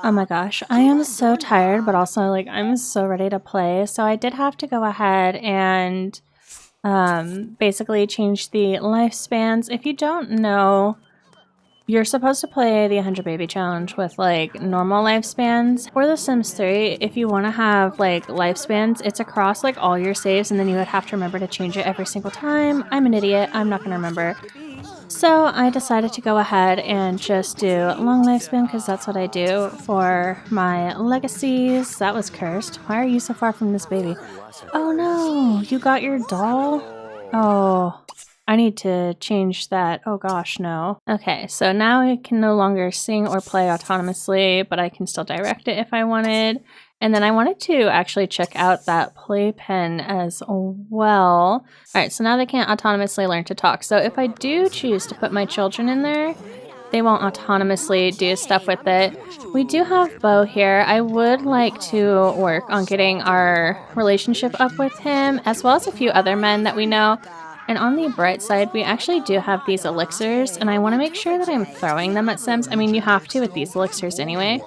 Oh my gosh, I am so tired, but also like I'm so ready to play. So I did have to go ahead and basically change the lifespans. If you don't know, you're supposed to play the 100 baby challenge with like normal lifespans. For The Sims 3, if you want to have like lifespans, it's across like all your saves, and then you would have to remember to change it every single time. I'm an idiot, I'm not going to remember. So I decided to go ahead and just do long lifespan because that's what I do for my legacies. That was cursed. Why are you so far from this baby? Oh no, you got your doll? Oh, I need to change that. Oh gosh, no. Okay, so now I can no longer sing or play autonomously, but I can still direct it if I wanted. And then I wanted to actually check out that playpen as well. All right, so now they can't autonomously learn to talk. So if I do choose to put my children in there, they won't autonomously do stuff with it. We do have Bo here. I would like to work on getting our relationship up with him, as well as a few other men that we know. And on the bright side, we actually do have these elixirs, and I want to make sure that I'm throwing them at Sims. I mean, you have to with these elixirs anyway,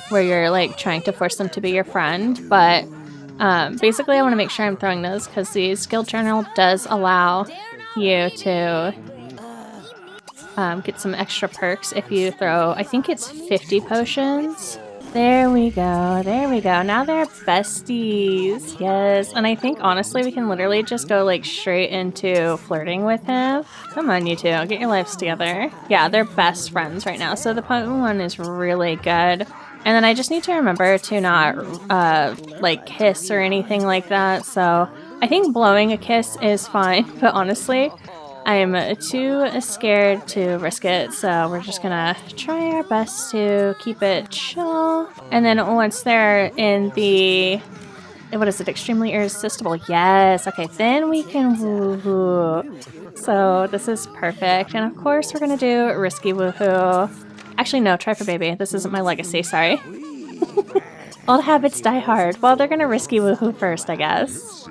where you're like trying to force them to be your friend, but basically I want to make sure I'm throwing those because the skill journal does allow you to get some extra perks if you throw, I think it's 50 potions. There we go, there we go. Now they're besties, yes. And I think honestly we can literally just go like straight into flirting with him. Come on you two, get your lives together. Yeah, they're best friends right now. So the potent one is really good. And then I just need to remember to not like kiss or anything like that. So I think blowing a kiss is fine, but honestly, I'm too scared to risk it, so we're just gonna try our best to keep it chill. And then once they're in the, what is it, extremely irresistible, yes, okay, then we can woohoo. So this is perfect, and of course we're gonna do risky woohoo. Actually no, try for baby, this isn't my legacy, sorry. Old habits die hard. Well, they're gonna risky woohoo first, I guess.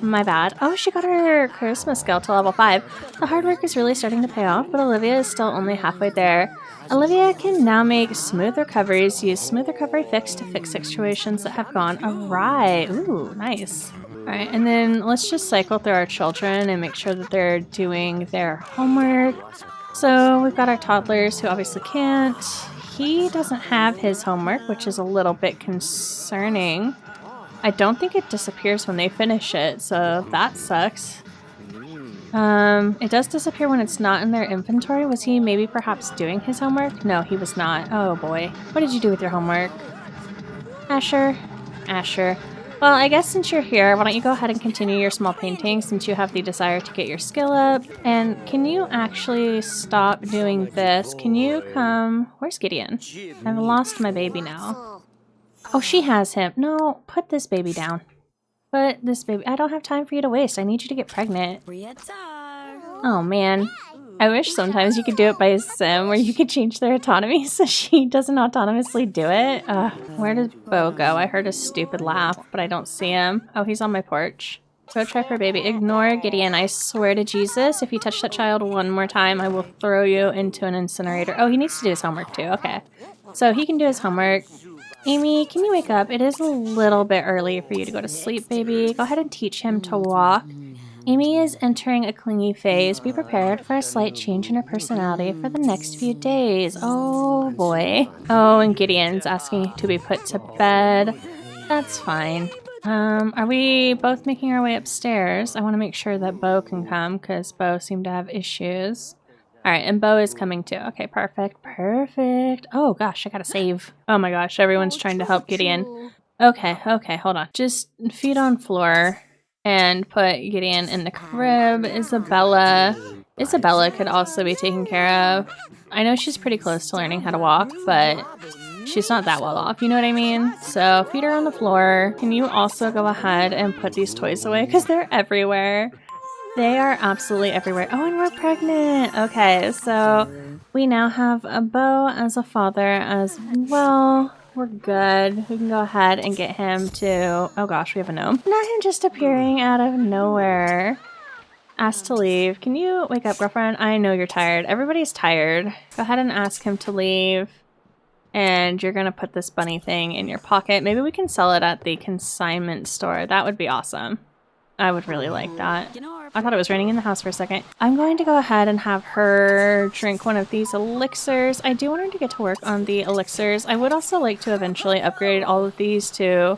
My bad. Oh, she got her charisma skill to level 5. The hard work is really starting to pay off, but Olivia is still only halfway there. Olivia can now make smooth recoveries, use smooth recovery fix to fix situations that have gone awry. Ooh, nice. Alright, and then let's just cycle through our children and make sure that they're doing their homework. So we've got our toddlers who obviously can't. He doesn't have his homework, which is a little bit concerning. I don't think it disappears when they finish it, so that sucks. It does disappear when it's not in their inventory. Was he maybe perhaps doing his homework? No, he was not. Oh boy. What did you do with your homework? Asher? Asher. Well, I guess since you're here, why don't you go ahead and continue your small painting since you have the desire to get your skill up. And can you actually stop doing this? Can you come... Where's Gideon? I've lost my baby now. Oh, she has him. No, put this baby down. Put this baby. I don't have time for you to waste. I need you to get pregnant. Oh, man. I wish sometimes you could do it by a sim where you could change their autonomy so she doesn't autonomously do it. Where did Bo go? I heard a stupid laugh, but I don't see him. Oh, he's on my porch. Go try for baby. Ignore Gideon. I swear to Jesus, if you touch that child one more time, I will throw you into an incinerator. Oh, he needs to do his homework too. Okay. So he can do his homework. Amy, can you wake up? It is a little bit early for you to go to sleep, baby. Go ahead and teach him to walk. Amy is entering a clingy phase. Be prepared for a slight change in her personality for the next few days. Oh boy. Oh, and Gideon's asking to be put to bed. That's fine. Are we both making our way upstairs? I want to make sure that Bo can come because Bo seemed to have issues. Alright, and Bo is coming too. Okay, perfect. Perfect. Oh gosh, I gotta save. Oh my gosh, everyone's trying to help Gideon. Okay, hold on. Just feet on floor and put Gideon in the crib. Isabella could also be taken care of. I know she's pretty close to learning how to walk, but she's not that well off, you know what I mean? So feet are on the floor. Can you also go ahead and put these toys away because they're everywhere? They are absolutely everywhere. Oh, and we're pregnant. Okay, so we now have a Bo as a father as well. We're good. We can go ahead and get him to... Oh gosh, we have a gnome. Not him just appearing out of nowhere. Asked to leave. Can you wake up, girlfriend? I know you're tired. Everybody's tired. Go ahead and ask him to leave. and you're gonna put this bunny thing in your pocket. Maybe we can sell it at the consignment store. That would be awesome. I would really like that. I thought it was raining in the house for a second. I'm going to go ahead and have her drink one of these elixirs. I do want her to get to work on the elixirs. I would also like to eventually upgrade all of these to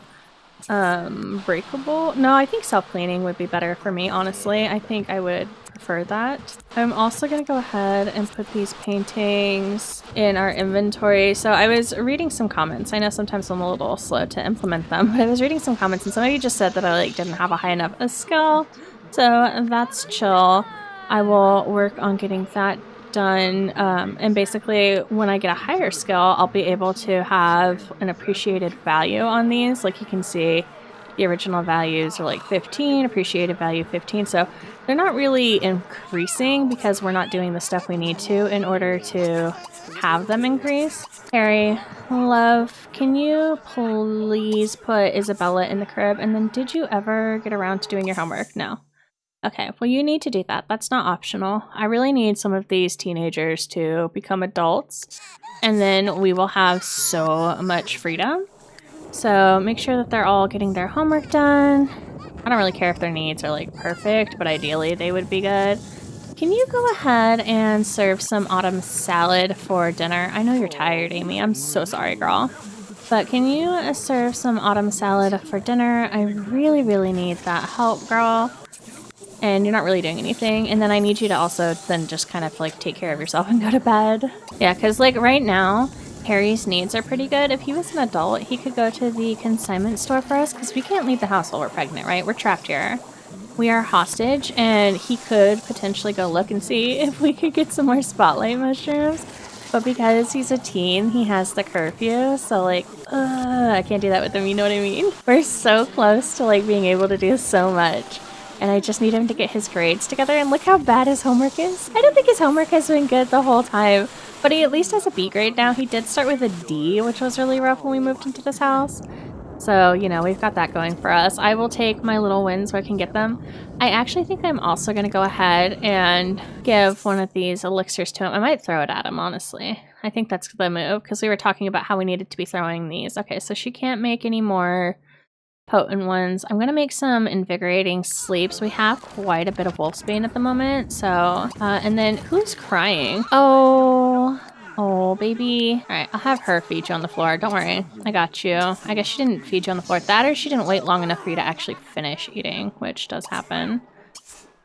breakable. No, I think self-cleaning would be better for me, honestly. I think I would prefer that. I'm also gonna go ahead and put these paintings in our inventory. So I was reading some comments. I know sometimes I'm a little slow to implement them, but I was reading some comments and some of you just said that I didn't have a high enough skill. So that's chill. I will work on getting that done, and basically when I get a higher skill, I'll be able to have an appreciated value on these. Like you can see, the original values are like 15, appreciated value 15, so they're not really increasing because we're not doing the stuff we need to in order to have them increase. Harry, love, can you please put Isabella in the crib? And then did you ever get around to doing your homework? No. Okay, well you need to do that. That's not optional. I really need some of these teenagers to become adults, and then we will have so much freedom. So make sure that they're all getting their homework done. I don't really care if their needs are like perfect, but ideally they would be good. Can you go ahead and serve some autumn salad for dinner? I know you're tired, Amy. I'm so sorry, girl. But can you serve some autumn salad for dinner? I really, really need that help, girl. And you're not really doing anything, and then I need you to also then just kind of like take care of yourself and go to bed. Yeah, because like right now Harry's needs are pretty good. If he was an adult, he could go to the consignment store for us, because we can't leave the house while we're pregnant, right? We're trapped here. We are hostage, and he could potentially go look and see if we could get some more spotlight mushrooms, but because he's a teen, he has the curfew, so like I can't do that with him, you know what I mean? We're so close to like being able to do so much. And I just need him to get his grades together, and look how bad his homework is. I don't think his homework has been good the whole time, but he at least has a B grade now. He did start with a D, which was really rough when we moved into this house. So, you know, we've got that going for us. I will take my little wins where I can get them. I actually think I'm also going to go ahead and give one of these elixirs to him. I might throw it at him, honestly. I think that's the move, because we were talking about how we needed to be throwing these. Okay, so she can't make any more potent ones. I'm gonna make some invigorating sleeps. We have quite a bit of wolfsbane at the moment, so and then who's crying? Oh baby. All right, I'll have her feed you on the floor. Don't worry, I got you. I guess she didn't feed you on the floor. That, or she didn't wait long enough for you to actually finish eating, which does happen.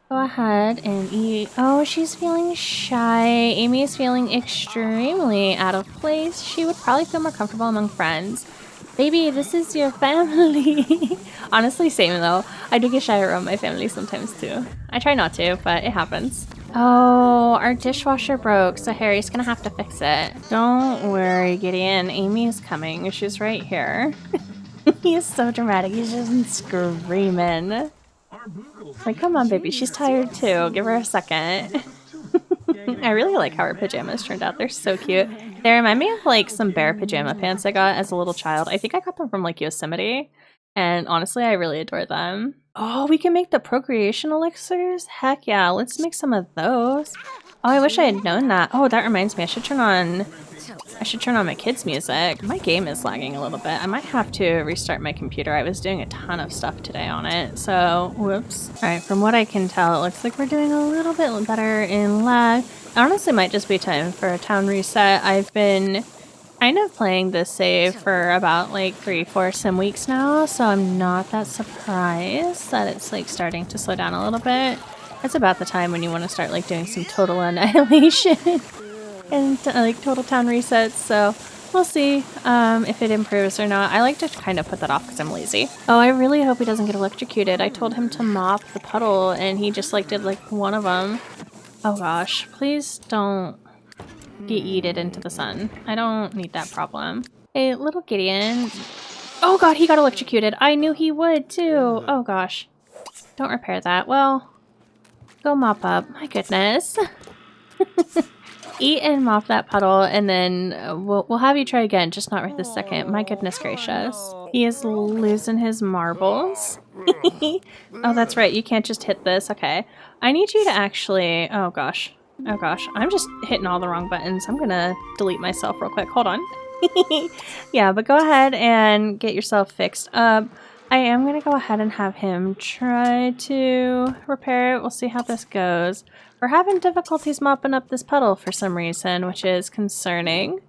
Go ahead and eat. Oh, she's feeling shy. Amy is feeling extremely out of place. She would probably feel more comfortable among friends. Baby, this is your family. Honestly, same though. I do get shy around my family sometimes too. I try not to, but it happens. Oh, our dishwasher broke, so Harry's gonna have to fix it. Don't worry, Gideon. Amy's coming. She's right here. He is so dramatic. He's just screaming. Like, come on, baby. She's tired too. Give her a second. I really like how her pajamas turned out. They're so cute. They remind me of like some bear pajama pants I got as a little child. I think I got them from like Yosemite, and honestly I really adore them. Oh, we can make the procreation elixirs? Heck yeah, let's make some of those. Oh, I wish I had known that. Oh, that reminds me, I should turn on my kids' music. My game is lagging a little bit. I might have to restart my computer. I was doing a ton of stuff today on it, so whoops. Alright, from what I can tell, it looks like we're doing a little bit better in lag. Honestly, might just be time for a town reset. I've been kind of playing this save for about like 3-4 sim weeks now, so I'm not that surprised that it's like starting to slow down a little bit. It's about the time when you want to start like doing some total annihilation and like total town resets, so we'll see if it improves or not. I like to kind of put that off because I'm lazy. Oh, I really hope he doesn't get electrocuted. I told him to mop the puddle and he just like did like one of them. Oh gosh, please don't get yeeted into the sun. I don't need that problem. Hey, little Gideon. Oh god, he got electrocuted. I knew he would too. Oh gosh. Don't repair that. Well, go mop up. My goodness. Eat and mop that puddle, and then we'll have you try again, just not right this second. My goodness gracious. He is losing his marbles. Oh, that's right. You can't just hit this. Okay. I need you to actually... Oh, gosh. Oh, gosh. I'm just hitting all the wrong buttons. I'm gonna delete myself real quick. Hold on. Yeah, but go ahead and get yourself fixed up. I am going to go ahead and have him try to repair it. We'll see how this goes. We're having difficulties mopping up this puddle for some reason, which is concerning.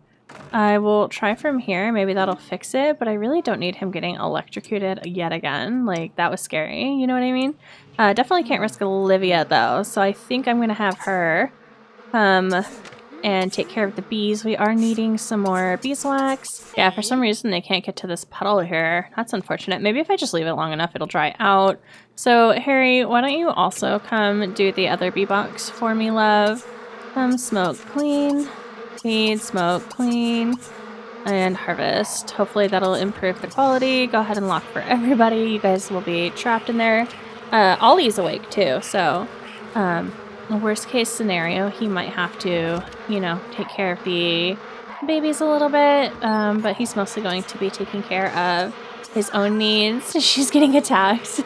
I will try from here. Maybe that'll fix it, but I really don't need him getting electrocuted yet again. Like, that was scary. You know what I mean? Definitely can't risk Olivia, though, so I think I'm going to have her and take care of the bees. We are needing some more beeswax. Yeah, for some reason they can't get to this puddle here. That's unfortunate. Maybe if I just leave it long enough, it'll dry out. So, Harry, why don't you also come do the other bee box for me, love? Smoke clean. Feed, smoke, clean, and harvest. Hopefully that'll improve the quality. Go ahead and lock for everybody. You guys will be trapped in there. Ollie's awake too, so worst case scenario, he might have to, you know, take care of the babies a little bit, but he's mostly going to be taking care of his own needs. She's getting attacked.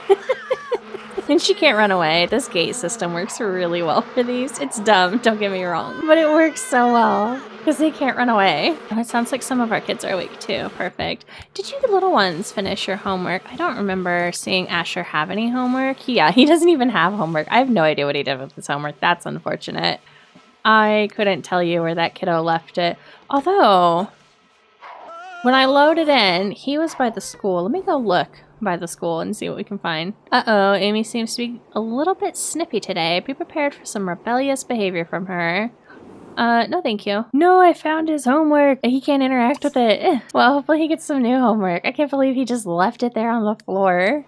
And she can't run away. This gate system works really well for these. It's dumb, don't get me wrong, but it works so well because they can't run away. And it sounds like some of our kids are awake too. Perfect. Did you little ones finish your homework? I don't remember seeing Asher have any homework. Yeah, he doesn't even have homework. I have no idea what he did with his homework. That's unfortunate. I couldn't tell you where that kiddo left it. Although, when I loaded in, he was by the school. Let me go look by the school and see what we can find. Uh-oh, Amy seems to be a little bit snippy today. Be prepared for some rebellious behavior from her. No thank you. No, I found his homework. He can't interact with it. Well, hopefully he gets some new homework. I can't believe he just left it there on the floor.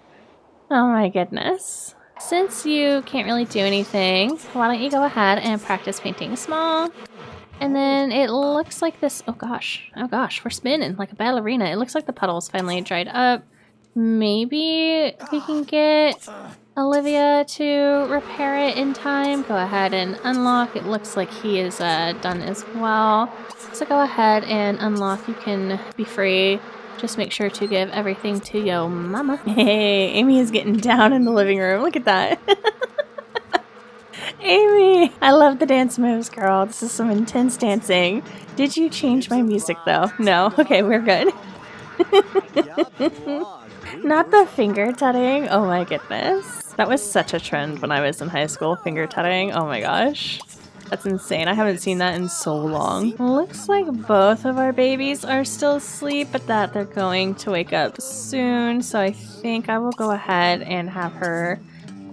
Oh my goodness. Since you can't really do anything, why don't you go ahead and practice painting small? And then it looks like this, oh gosh, we're spinning like a ballerina. It looks like the puddle's finally dried up. Maybe we can get Olivia to repair it in time. Go ahead and unlock. It looks like he is done as well. So go ahead and unlock. You can be free. Just make sure to give everything to yo mama. Hey, Amy is getting down in the living room. Look at that. Amy, I love the dance moves, girl. This is some intense dancing. Did you change my music though? No? Okay, we're good. Not the finger tutting. Oh my goodness. That was such a trend when I was in high school, finger tutting. Oh my gosh. That's insane. I haven't seen that in so long. Looks like both of our babies are still asleep, but that they're going to wake up soon. So I think I will go ahead and have her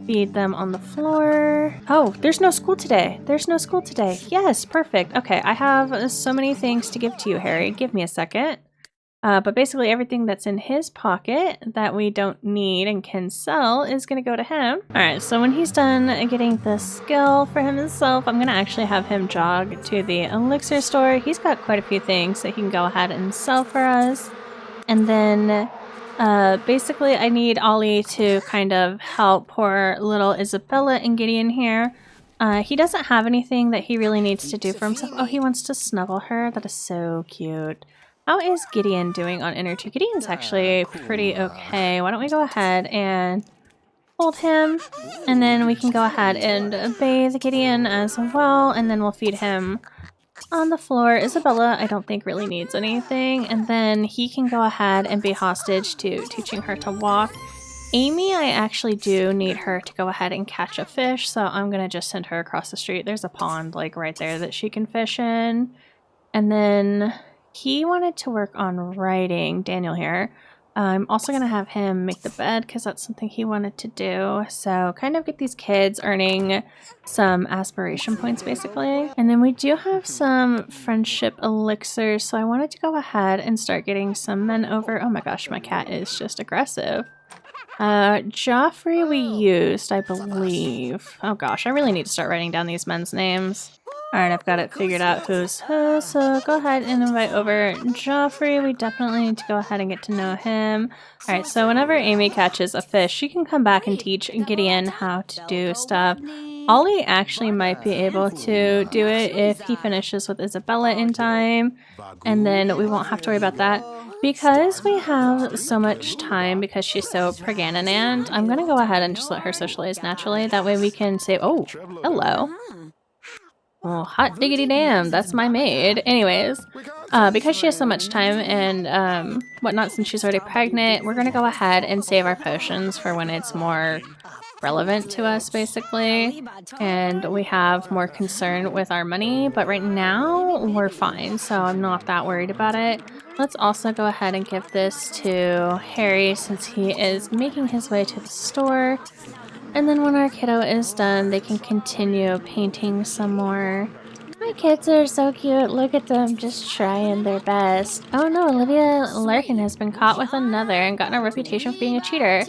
feed them on the floor. Oh, there's no school today. There's no school today. Yes, perfect. Okay, I have so many things to give to you, Harry. Give me a second. But basically everything that's in his pocket that we don't need and can sell is going to go to him. Alright, so when he's done getting the skill for himself, I'm going to actually have him jog to the elixir store. He's got quite a few things that he can go ahead and sell for us. And then basically I need Ollie to kind of help poor little Isabella and Gideon here. He doesn't have anything that he really needs to do for himself. Oh, he wants to snuggle her. That is so cute. How is Gideon doing on energy? Gideon's actually pretty okay. Why don't we go ahead and hold him, and then we can go ahead and bathe Gideon as well, and then we'll feed him on the floor. Isabella, I don't think really needs anything, and then he can go ahead and be hostage to teaching her to walk. Amy, I actually do need her to go ahead and catch a fish, so I'm gonna just send her across the street. There's a pond like right there that she can fish in, and then he wanted to work on writing, Daniel here. I'm also going to have him make the bed because that's something he wanted to do. So kind of get these kids earning some aspiration points basically. And then we do have some friendship elixirs. So I wanted to go ahead and start getting some men over. Oh my gosh, my cat is just aggressive. Joffrey we used, I believe. Oh gosh, I really need to start writing down these men's names. Alright, I've got it figured out who's who, so go ahead and invite over Joffrey. We definitely need to go ahead and get to know him. Alright, so whenever Amy catches a fish, she can come back and teach Gideon how to do stuff. Ollie actually might be able to do it if he finishes with Isabella in time, and then we won't have to worry about that. Because we have so much time, because she's so pregnant, I'm going to go ahead and just let her socialize naturally. That way we can say, oh, hello. Oh, hot diggity damn, that's my maid. Anyways, because she has so much time and whatnot since she's already pregnant, we're gonna go ahead and save our potions for when it's more relevant to us, basically, and we have more concern with our money, but right now we're fine, so I'm not that worried about it. Let's also go ahead and give this to Harry since he is making his way to the store, and then when our kiddo is done, they can continue painting some more. My kids are so cute. Look at them just trying their best. Oh no, Olivia Larkin has been caught with another and gotten a reputation for being a cheater.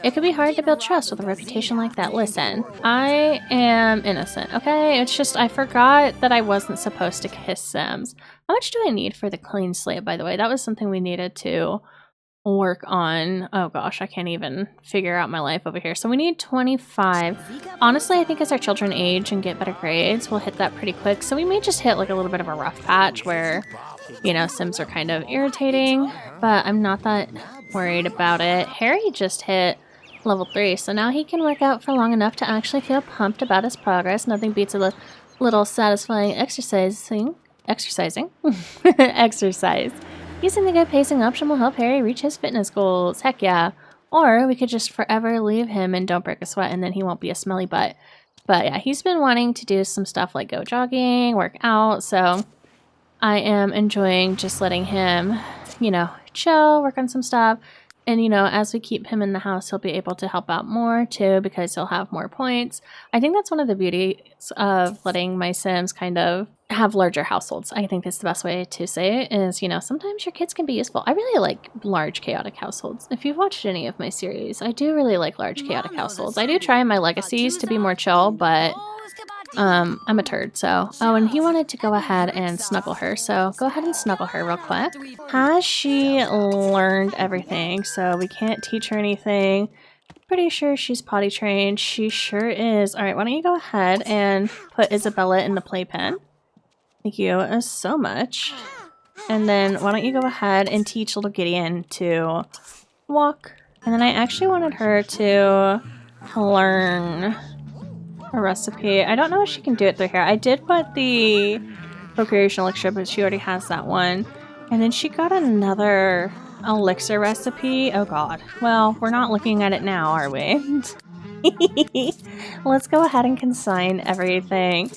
It could be hard to build trust with a reputation like that. Listen, I am innocent, okay? It's just I forgot that I wasn't supposed to kiss Sims. How much do I need for the clean slate, by the way? That was something we needed to work on. Oh gosh, I can't even figure out my life over here. So we need 25. Honestly, I think as our children age and get better grades, we'll hit that pretty quick. So we may just hit like a little bit of a rough patch where, you know, Sims are kind of irritating, but I'm not that worried about it. Harry just hit level 3, so now he can work out for long enough to actually feel pumped about his progress. Nothing beats a little satisfying exercising. Exercise. Using the good pacing option will help Harry reach his fitness goals. Heck yeah. Or we could just forever leave him and don't break a sweat and then he won't be a smelly butt. But yeah, he's been wanting to do some stuff like go jogging, work out, so I am enjoying just letting him, you know, chill, work on some stuff. And, you know, as we keep him in the house, he'll be able to help out more, too, because he'll have more points. I think that's one of the beauties of letting my Sims kind of have larger households. I think that's the best way to say it is, you know, sometimes your kids can be useful. I really like large, chaotic households. If you've watched any of my series, I do really like large, chaotic households. I do try in my legacies to be more chill, but I'm a turd, so. Oh, and he wanted to go ahead and snuggle her, so go ahead and snuggle her real quick. Has she learned everything? So we can't teach her anything. Pretty sure she's potty trained. She sure is. All right, why don't you go ahead and put Isabella in the playpen? Thank you so much. And then why don't you go ahead and teach little Gideon to walk? And then I actually wanted her to learn a recipe. I don't know if she can do it through here. I did put the procreation elixir, but she already has that one. And then she got another elixir recipe. Oh god. Well, we're not looking at it now, are we? Let's go ahead and consign everything.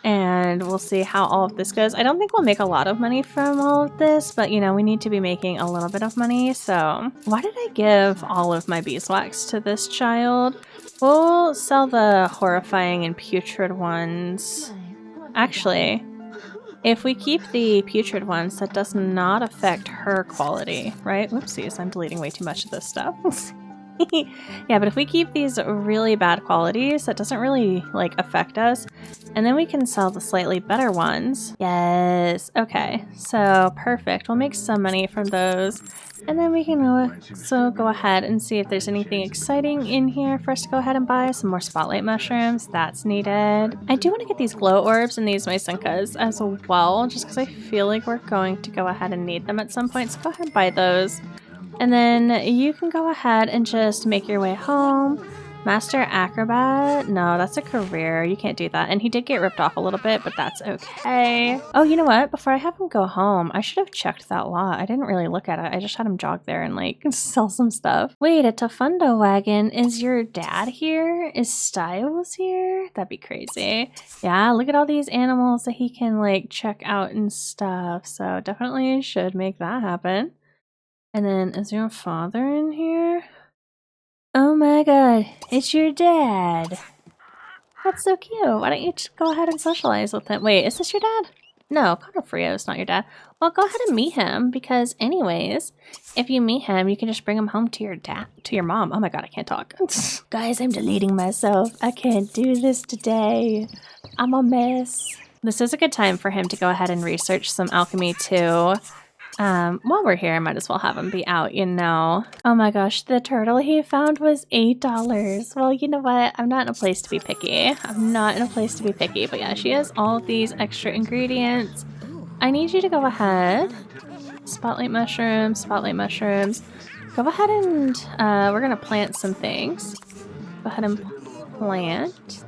And we'll see how all of this goes. I don't think we'll make a lot of money from all of this, but you know, we need to be making a little bit of money. So why did I give all of my beeswax to this child? We'll sell the horrifying and putrid ones. Actually, if we keep the putrid ones, that does not affect her quality, right? Whoopsies, I'm deleting way too much of this stuff. Yeah, but if we keep these really bad qualities, that doesn't really, like, affect us. And then we can sell the slightly better ones. Yes, okay. So, perfect. We'll make some money from those. And then we can also go ahead and see if there's anything exciting in here for us to go ahead and buy. Some more spotlight mushrooms. That's needed. I do want to get these glow orbs and these mycenkas as well, just because I feel like we're going to go ahead and need them at some point. So go ahead and buy those. And then you can go ahead and just make your way home. Master Acrobat? No, that's a career. You can't do that. And he did get ripped off a little bit, but that's okay. Oh, you know what? Before I have him go home, I should have checked that lot. I didn't really look at it. I just had him jog there and like sell some stuff. Wait, a Tafundo wagon. Is your dad here? Is Styles here? That'd be crazy. Yeah, look at all these animals that he can like check out and stuff. So definitely should make that happen. And then, is your father in here? Oh my god, it's your dad. That's so cute. Why don't you just go ahead and socialize with him? Wait, is this your dad? No, Connor Frio is not your dad. Well, go ahead and meet him, because anyways, if you meet him, you can just bring him home to your dad, to your mom. Oh my god, I can't talk. Guys, I'm deleting myself. I can't do this today. I'm a mess. This is a good time for him to go ahead and research some alchemy too. While we're here, I might as well have him be out, you know. Oh my gosh, the turtle he found was $8. Well, you know what? I'm not in a place to be picky. I'm not in a place to be picky, but yeah, she has all of these extra ingredients. I need you to go ahead. Spotlight mushrooms, spotlight mushrooms. Go ahead and, we're gonna plant some things. Go ahead and plant.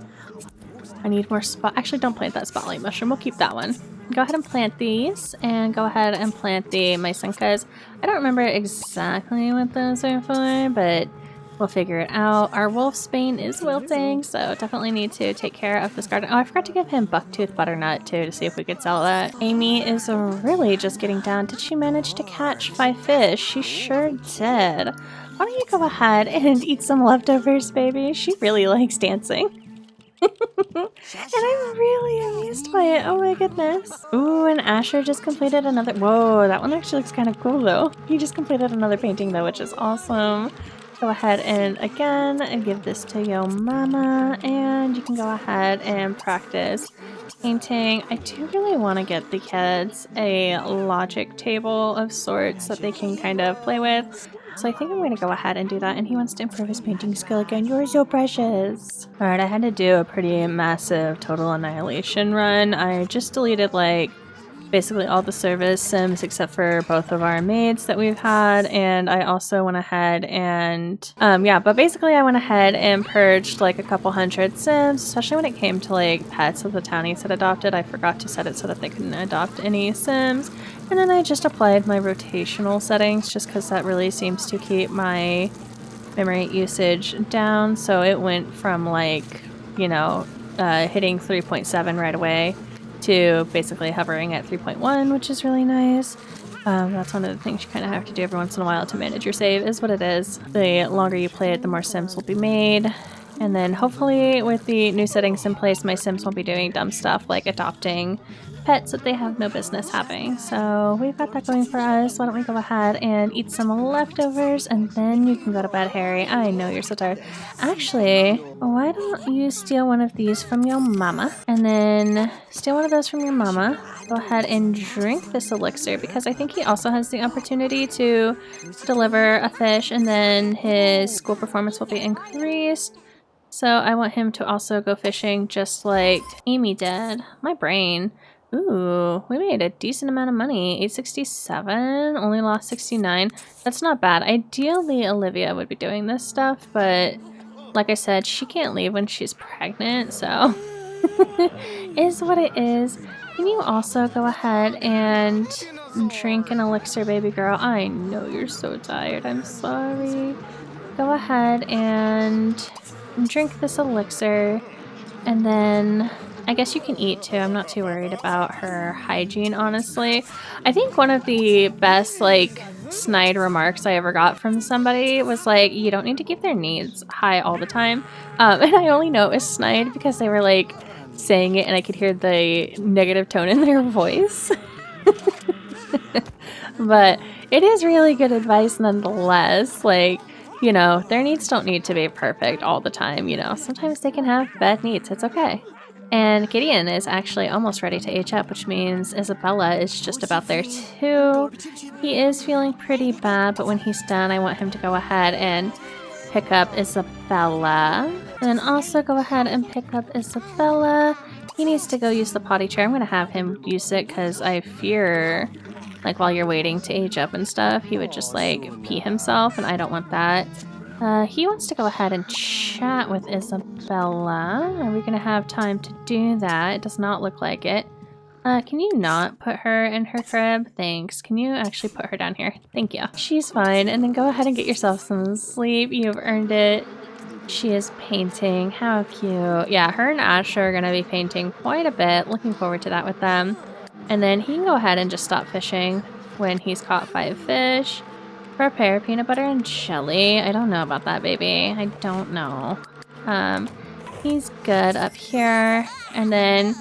I need more actually, don't plant that spotlight mushroom. We'll keep that one. go ahead and plant these, and go ahead and plant the mycencas. I don't remember exactly what those are for, but we'll figure it out. Our wolfsbane is wilting, so definitely need to take care of this garden. Oh, I forgot to give him bucktooth butternut too to see if we could sell that. Amy is really just getting down. Did she manage to catch 5 fish? She sure did. Why don't you go ahead and eat some leftovers, baby? She really likes dancing. And I'm really amused by it. Oh my goodness. Ooh, and Asher just completed another. Whoa, that one actually looks kind of cool though. He just completed another painting though, which is awesome. Go ahead and again give this to your mama, and you can go ahead and practice painting. I do really want to get the kids a logic table of sorts that they can kind of play with. So I think I'm going to go ahead and do that, and he wants to improve his painting skill again. You're so precious. Alright, I had to do a pretty massive total annihilation run. I just deleted like basically all the service sims except for both of our maids that we've had, and I also went ahead and yeah, but basically I went ahead and purged like a couple hundred sims, especially when it came to like pets that the townies had adopted. I forgot to set it so that they couldn't adopt any sims, and then I just applied my rotational settings just because that really seems to keep my memory usage down. So it went from like, you know, hitting 3.7 right away to basically hovering at 3.1, which is really nice. That's one of the things you kind of have to do every once in a while to manage your save, is what it is. The longer you play it, the more sims will be made. And then hopefully with the new settings in place, my sims won't be doing dumb stuff like adopting pets that they have no business having. So we've got that going for us. Why don't we go ahead and eat some leftovers, and then you can go to bed, Harry. I know you're so tired. Actually, why don't you steal one of these from your mama, and then steal one of those from your mama. Go ahead and drink this elixir, because I think he also has the opportunity to deliver a fish, and then his school performance will be increased. So I want him to also go fishing just like Amy did. My brain. Ooh, we made a decent amount of money. 867, only lost 69. That's not bad. Ideally, Olivia would be doing this stuff, but like I said, she can't leave when she's pregnant, so is what it is. Can you also go ahead and drink an elixir, baby girl? I know you're so tired. I'm sorry. Go ahead and drink this elixir, and then I guess you can eat too. I'm not too worried about her hygiene, honestly. I think one of the best like snide remarks I ever got from somebody was like, you don't need to keep their needs high all the time. And I only know it was snide because they were like saying it and I could hear the negative tone in their voice. But it is really good advice nonetheless. Like, you know, their needs don't need to be perfect all the time, you know. Sometimes they can have bad needs. It's okay. And Gideon is actually almost ready to age up, which means Isabella is just about there too. He is feeling pretty bad, but when he's done, I want him to go ahead and pick up Isabella. And then also go ahead and pick up Isabella. He needs to go use the potty chair. I'm going to have him use it because I fear, like, while you're waiting to age up and stuff, he would just, like, pee himself, and I don't want that. He wants to go ahead and chat with Isabella. Are we going to have time to do that? It does not look like it. Can you not put her in her crib? Thanks. Can you actually put her down here? Thank you. She's fine. And then go ahead and get yourself some sleep. You've earned it. She is painting. How cute. Yeah, her and Asher are going to be painting quite a bit. Looking forward to that with them. And then he can go ahead and just stop fishing when he's caught 5 fish. Prepare peanut butter and jelly. I don't know about that, baby. I don't know. He's good up here. And then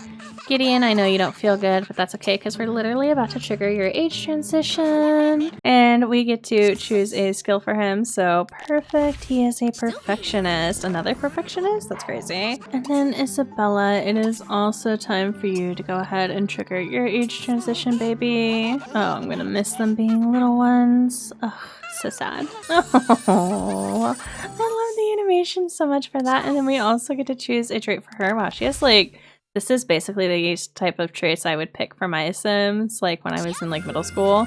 Gideon, I know you don't feel good, but that's okay because we're literally about to trigger your age transition. And we get to choose a skill for him, so perfect. He is a perfectionist. Another perfectionist? That's crazy. And then Isabella, it is also time for you to go ahead and trigger your age transition, baby. Oh, I'm gonna miss them being little ones. Ugh, so sad. Oh, I love the animation so much for that. And then we also get to choose a trait for her. Wow, she has like, this is basically the type of traits I would pick for my Sims, like when I was in like middle school.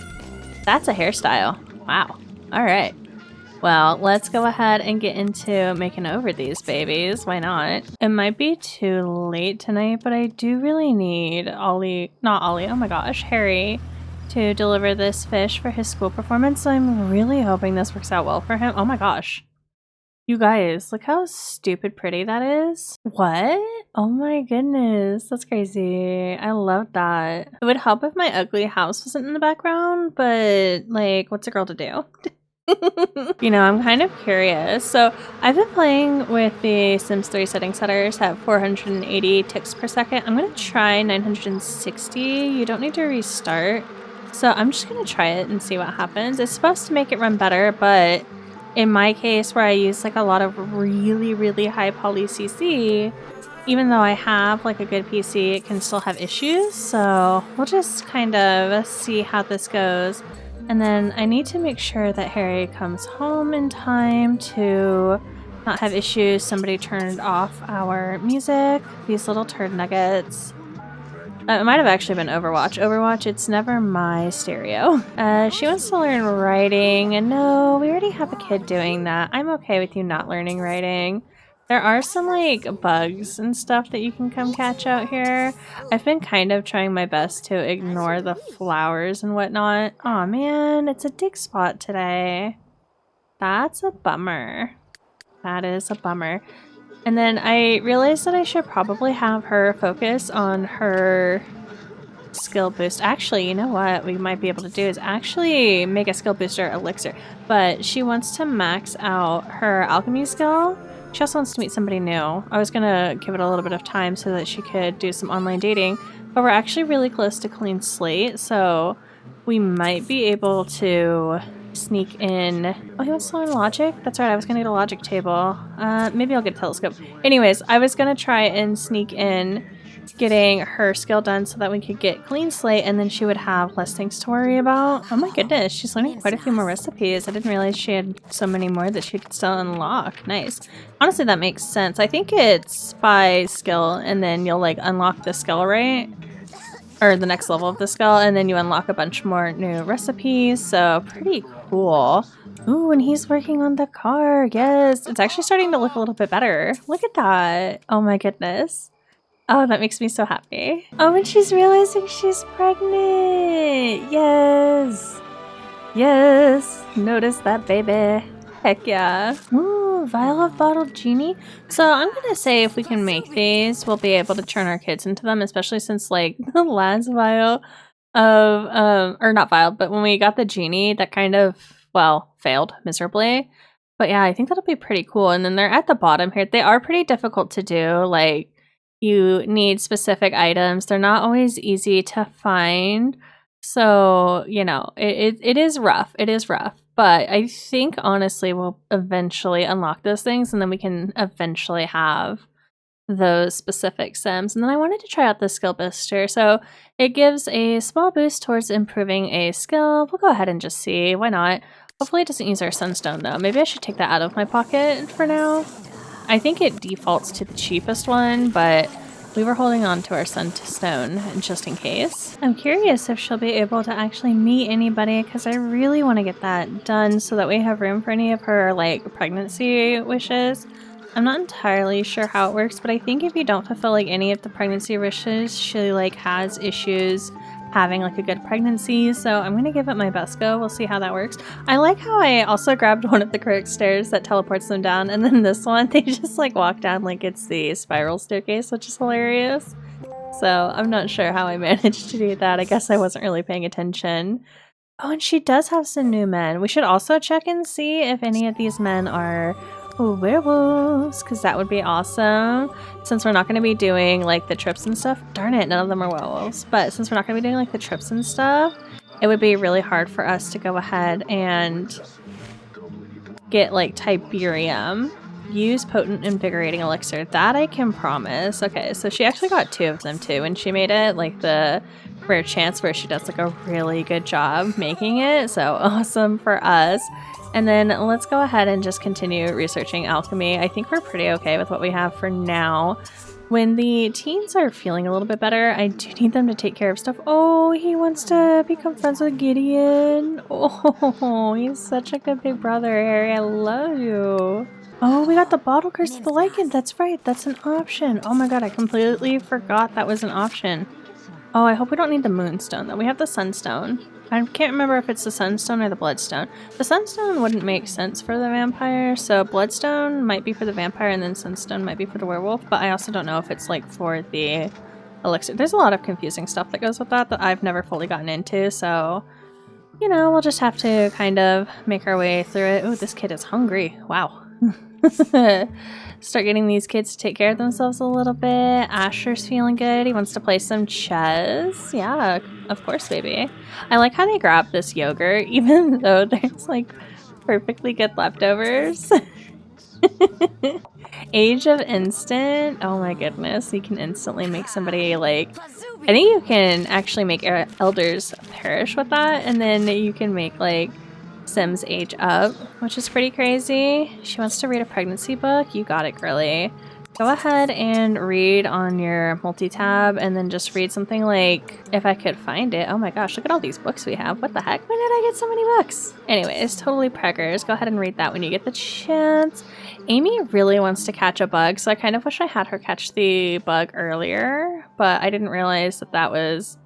That's a hairstyle. Wow. All right. Well, let's go ahead and get into making over these babies. Why not? It might be too late tonight, but I do really need oh my gosh, Harry to deliver this fish for his school performance. So I'm really hoping this works out well for him. Oh my gosh. You guys, look how stupid pretty that is. What? Oh my goodness, that's crazy. I love that. It would help if my ugly house wasn't in the background, but like, what's a girl to do? You know, I'm kind of curious. So I've been playing with the Sims 3 setting setters at 480 ticks per second. I'm gonna try 960. You don't need to restart. So I'm just gonna try it and see what happens. It's supposed to make it run better, but in my case where I use like a lot of really, really high poly CC, even though I have like a good PC, it can still have issues. So we'll just kind of see how this goes. And then I need to make sure that Harry comes home in time to not have issues. Somebody turned off our music. These little turd nuggets. It might have actually been Overwatch. Overwatch, it's never my stereo. She wants to learn writing. And no, we already have a kid doing that. I'm okay with you not learning writing. There are some like bugs and stuff that you can come catch out here. I've been kind of trying my best to ignore the flowers and whatnot. Aw man, it's a dig spot today. That's a bummer. That is a bummer. And then I realized that I should probably have her focus on her skill boost. Actually, you know what we might be able to do is actually make a skill booster elixir. But she wants to max out her alchemy skill. She also wants to meet somebody new. I was gonna give it a little bit of time so that she could do some online dating, but we're actually really close to clean slate, so we might be able to sneak in. Oh, he wants to learn logic? That's right, I was gonna get a logic table. Maybe I'll get a telescope. Anyways, I was gonna try and sneak in getting her skill done so that we could get clean slate and then she would have less things to worry about. Oh my goodness, she's learning quite a few more recipes. I didn't realize she had so many more that she could still unlock. Nice. Honestly, that makes sense. I think it's by skill and then you'll like unlock the skill, right? Or the next level of the skill, and then you unlock a bunch more new recipes, so pretty cool. Ooh, and he's working on the car. Yes, it's actually starting to look a little bit better. Look at that. Oh my goodness. Oh, that makes me so happy. Oh, and she's realizing she's pregnant. Yes. Yes. Notice that, baby. Heck yeah. Ooh, vial of bottled genie. So I'm gonna say if we can make these, we'll be able to turn our kids into them, especially since like the last vial of, or not vial, but when we got the genie, that kind of, well, failed miserably. But yeah, I think that'll be pretty cool. And then they're at the bottom here. They are pretty difficult to do. Like, you need specific items. They're not always easy to find. So, you know, it is rough. It is rough. But I think, honestly, we'll eventually unlock those things. And then we can eventually have those specific sims. And then I wanted to try out the skill booster. So it gives a small boost towards improving a skill. We'll go ahead and just see. Why not? Hopefully it doesn't use our sunstone, though. Maybe I should take that out of my pocket for now. I think it defaults to the cheapest one, but we were holding on to our sunstone just in case. I'm curious if she'll be able to actually meet anybody because I really want to get that done so that we have room for any of her like pregnancy wishes. I'm not entirely sure how it works, but I think if you don't fulfill like any of the pregnancy wishes, she like has issues having like a good pregnancy, so I'm gonna give it my best go. We'll see how that works. I like how I also grabbed one of the correct stairs that teleports them down, and then this one they just like walk down like it's the spiral staircase, which is hilarious. So I'm not sure how I managed to do that. I guess I wasn't really paying attention. Oh, and she does have some new men. We should also check and see if any of these men are werewolves, because that would be awesome. Since we're not going to be doing like the trips and stuff, darn it, none of them are werewolves. But since we're not going to be doing like the trips and stuff, it would be really hard for us to go ahead and get like Tiberium. Use potent invigorating elixir. That I can promise. Okay, so she actually got 2 of them too, and she made it like the rare chance where she does like a really good job making it, so awesome for us. And then let's go ahead and just continue researching alchemy. I think we're pretty okay with what we have for now. When the teens are feeling a little bit better, I do need them to take care of stuff. Oh, he wants to become friends with Gideon. Oh, he's such a good big brother, Harry. I love you. Oh, we got the bottle curse of the lichen. That's right. That's an option. Oh my god, I completely forgot that was an option. Oh, I hope we don't need the moonstone, though. We have the sunstone. I can't remember if it's the sunstone or the bloodstone. The sunstone wouldn't make sense for the vampire, so bloodstone might be for the vampire and then sunstone might be for the werewolf, but I also don't know if it's like for the elixir. There's a lot of confusing stuff that goes with that I've never fully gotten into, so you know, we'll just have to kind of make our way through it. Oh, this kid is hungry. Wow. Start getting these kids to take care of themselves a little bit. Asher's feeling good. He wants to play some chess. Yeah, of course, baby. I like how they grab this yogurt, even though there's like perfectly good leftovers. Age of instant. Oh my goodness. You can instantly make somebody like... I think you can actually make elders perish with that, and then you can make like Sims age up, which is pretty crazy. She wants to read a pregnancy book. You got it, girly. Go ahead and read on your multi-tab and then just read something like, if I could find it. Oh my gosh, look at all these books we have. What the heck? When did I get so many books? Anyways, totally preggers. Go ahead and read that when you get the chance. Amy really wants to catch a bug, so I kind of wish I had her catch the bug earlier, but I didn't realize that that was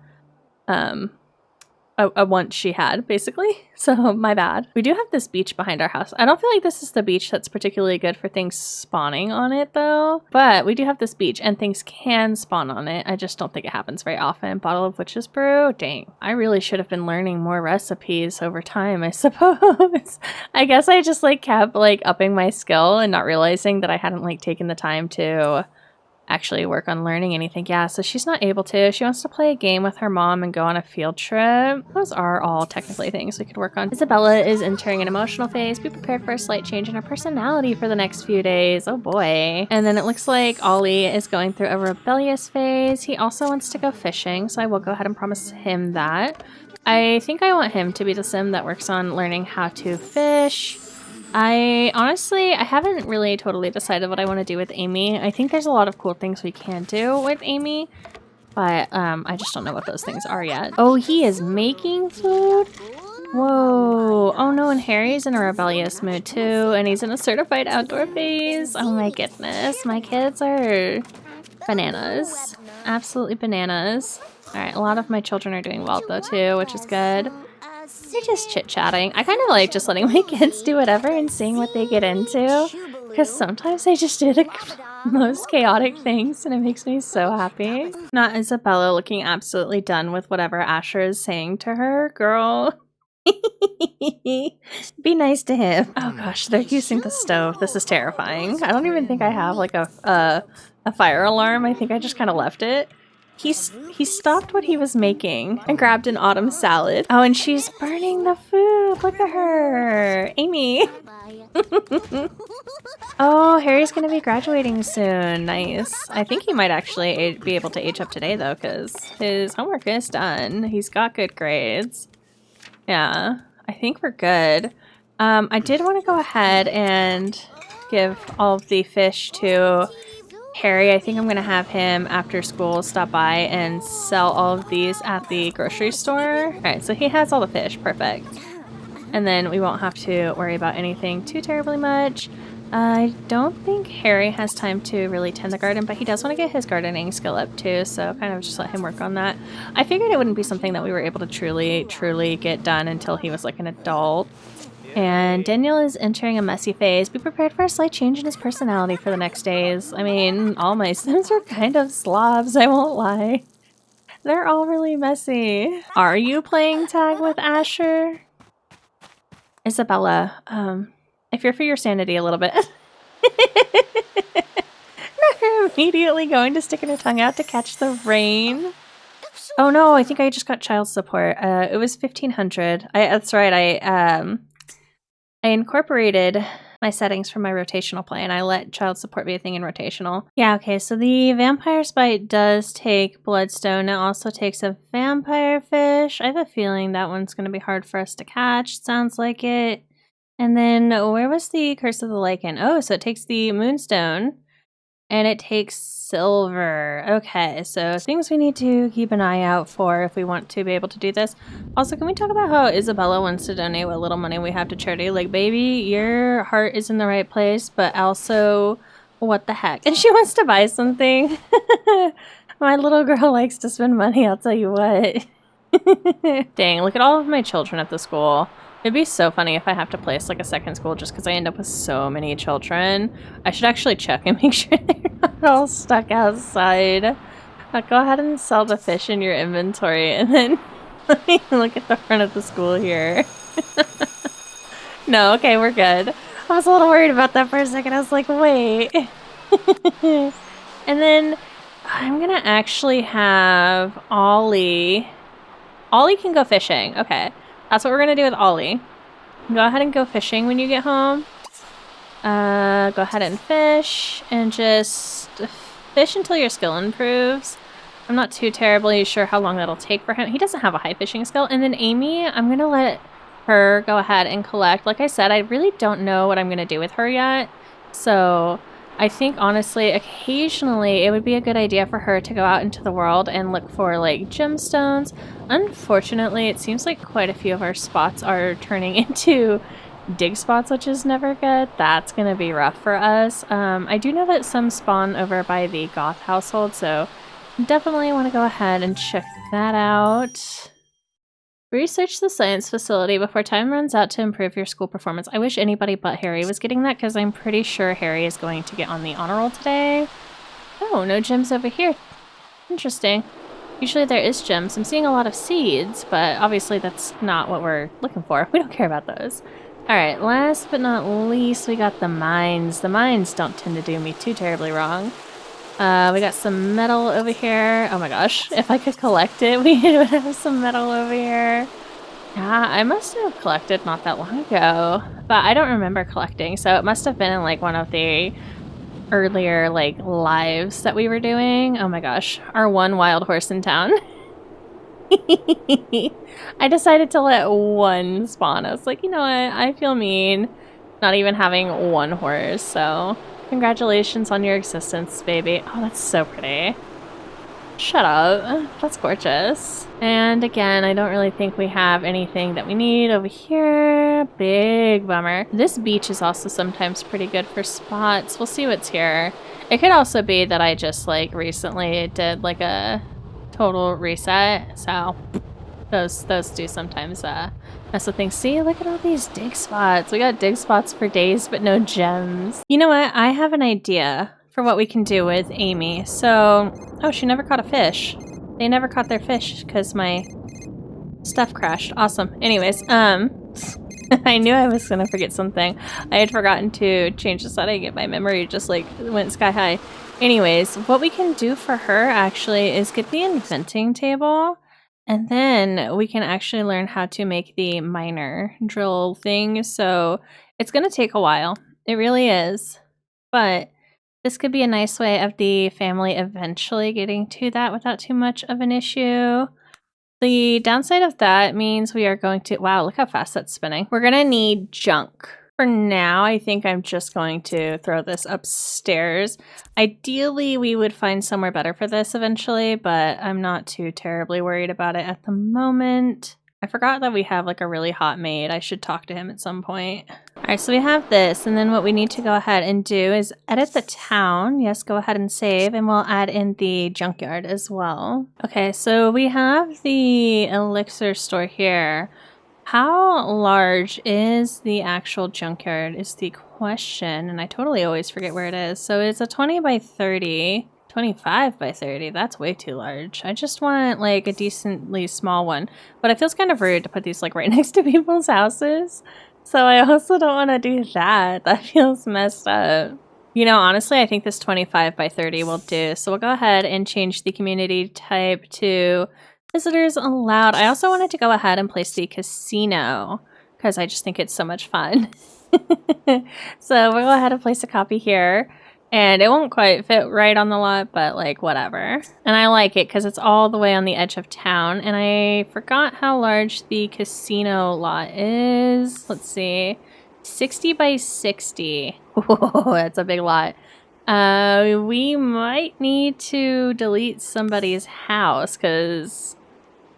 a want she had, basically. So my bad. We do have this beach behind our house. I don't feel like this is the beach that's particularly good for things spawning on it though, but we do have this beach and things can spawn on it. I just don't think it happens very often. Bottle of witch's brew. Dang. I really should have been learning more recipes over time, I suppose. I guess I just like kept like upping my skill and not realizing that I hadn't like taken the time to actually work on learning anything. Yeah, so she's not able to. She wants to play a game with her mom and go on a field trip. Those are all technically things we could work on. Isabella is entering an emotional phase. Be prepared for a slight change in her personality for the next few days. Oh boy. And then it looks like Ollie is going through a rebellious phase. He also wants to go fishing, so I will go ahead and promise him that. I think I want him to be the sim that works on learning how to fish. I haven't really totally decided what I want to do with Amy. I think there's a lot of cool things we can do with Amy, but I just don't know what those things are yet. Oh, he is making food? Whoa. Oh no, and Harry's in a rebellious mood too, and he's in a certified outdoor phase. Oh my goodness, my kids are bananas. Absolutely bananas. Alright, a lot of my children are doing well though too, which is good. They're just chit-chatting. I kind of like just letting my kids do whatever and seeing what they get into, because sometimes they just do the most chaotic things and it makes me so happy. Not Isabella looking absolutely done with whatever Asher is saying to her. Girl. Be nice to him. Oh gosh, they're using the stove. This is terrifying. I don't even think I have like a fire alarm. I think I just kind of left it. He stopped what he was making and grabbed an autumn salad. Oh, and she's burning the food. Look at her. Amy. Oh, Harry's going to be graduating soon. Nice. I think he might actually be able to age up today, though, because his homework is done. He's got good grades. Yeah, I think we're good. I did want to go ahead and give all of the fish to Harry. I think I'm going to have him after school stop by and sell all of these at the grocery store. Alright, so he has all the fish. Perfect. And then we won't have to worry about anything too terribly much. I don't think Harry has time to really tend the garden, but he does want to get his gardening skill up too, so kind of just let him work on that. I figured it wouldn't be something that we were able to truly get done until he was like an adult. And Daniel is entering a messy phase. Be prepared for a slight change in his personality for the next days. I mean, all my Sims are kind of slobs, I won't lie. They're all really messy. Are you playing tag with Asher? Isabella, I fear for your sanity a little bit. Immediately going to sticking her tongue out to catch the rain. Oh no, I think I just got child support. It was $1,500. That's right, I incorporated my settings for my rotational play, and I let child support be a thing in rotational. Yeah, okay, so the vampire's bite does take bloodstone. It also takes a vampire fish. I have a feeling that one's going to be hard for us to catch. Sounds like it. And then where was the curse of the lichen? Oh, so it takes the moonstone. And it takes silver. Okay, so things we need to keep an eye out for if we want to be able to do this. Also, can we talk about how Isabella wants to donate what little money we have to charity? Like, baby, your heart is in the right place, but also, what the heck? And she wants to buy something. My little girl likes to spend money, I'll tell you what. Dang, look at all of my children at the school. It'd be so funny if I have to place like a second school just because I end up with so many children. I should actually check and make sure they're not all stuck outside. Go ahead and sell the fish in your inventory and then let me look at the front of the school here. No, okay, we're good. I was a little worried about that for a second. I was like, wait. And then I'm gonna actually have Ollie. Ollie can go fishing. Okay. That's what we're gonna do with Ollie. Go ahead and go fishing when you get home. Go ahead and fish and just fish until your skill improves. I'm not too terribly sure how long that'll take for him. He doesn't have a high fishing skill. And then Amy, I'm gonna let her go ahead and collect. Like I said, I really don't know what I'm gonna do with her yet. So I think honestly, occasionally it would be a good idea for her to go out into the world and look for like gemstones. Unfortunately, it seems like quite a few of our spots are turning into dig spots, which is never good. That's gonna be rough for us. I do know that some spawn over by the Goth household, so definitely want to go ahead and check that out. Research the science facility before time runs out to improve your school performance. I wish anybody but Harry was getting that because I'm pretty sure Harry is going to get on the honor roll today. Oh, no gems over here. Interesting. Usually there is gems. I'm seeing a lot of seeds, but obviously that's not what we're looking for. We don't care about those. Alright, last but not least, we got the mines. The mines don't tend to do me too terribly wrong. We got some metal over here. Oh my gosh, if I could collect it, we would have some metal over here. Yeah, I must have collected not that long ago, but I don't remember collecting, so it must have been in like one of the earlier like lives that we were doing. Oh my gosh, our one wild horse in town. I decided to let one spawn. I was like, you know what, I feel mean not even having one horse, so congratulations on your existence, baby. Oh, that's so pretty. Shut up. That's gorgeous. And again, I don't really think we have anything that we need over here. Big bummer. This beach is also sometimes pretty good for spots. We'll see what's here. It could also be that I just like recently did like a total reset, so those do sometimes mess with things. See, look at all these dig spots. We got dig spots for days, but no gems. You know what? I have an idea for what we can do with Amy. So, oh, she never caught a fish. They never caught their fish because my stuff crashed. Awesome. Anyways, I knew I was gonna forget something. I had forgotten to change the setting and my memory just like went sky high. Anyways, what we can do for her actually is get the inventing table. And then we can actually learn how to make the miner drill thing. So it's going to take a while. It really is. But this could be a nice way of the family eventually getting to that without too much of an issue. The downside of that means we are going to... Wow, look how fast that's spinning. We're going to need junk. For now, I think I'm just going to throw this upstairs. Ideally, we would find somewhere better for this eventually, but I'm not too terribly worried about it at the moment. I forgot that we have like a really hot maid. I should talk to him at some point. All right, so we have this, and then what we need to go ahead and do is edit the town. Yes, go ahead and save, and we'll add in the junkyard as well. Okay, so we have the elixir store here. How large is the actual junkyard is the question, and I totally always forget where it is. So it's a 20 by 30, 25 by 30. That's way too large. I just want like a decently small one, but it feels kind of rude to put these like right next to people's houses. So I also don't want to do that. That feels messed up. You know, honestly, I think this 25 by 30 will do. So we'll go ahead and change the community type to visitors allowed. I also wanted to go ahead and place the casino because I just think it's so much fun. So we'll go ahead and place a copy here. And it won't quite fit right on the lot, but like whatever. And I like it because it's all the way on the edge of town. And I forgot how large the casino lot is. Let's see. 60 by 60. Whoa, that's a big lot. We might need to delete somebody's house because,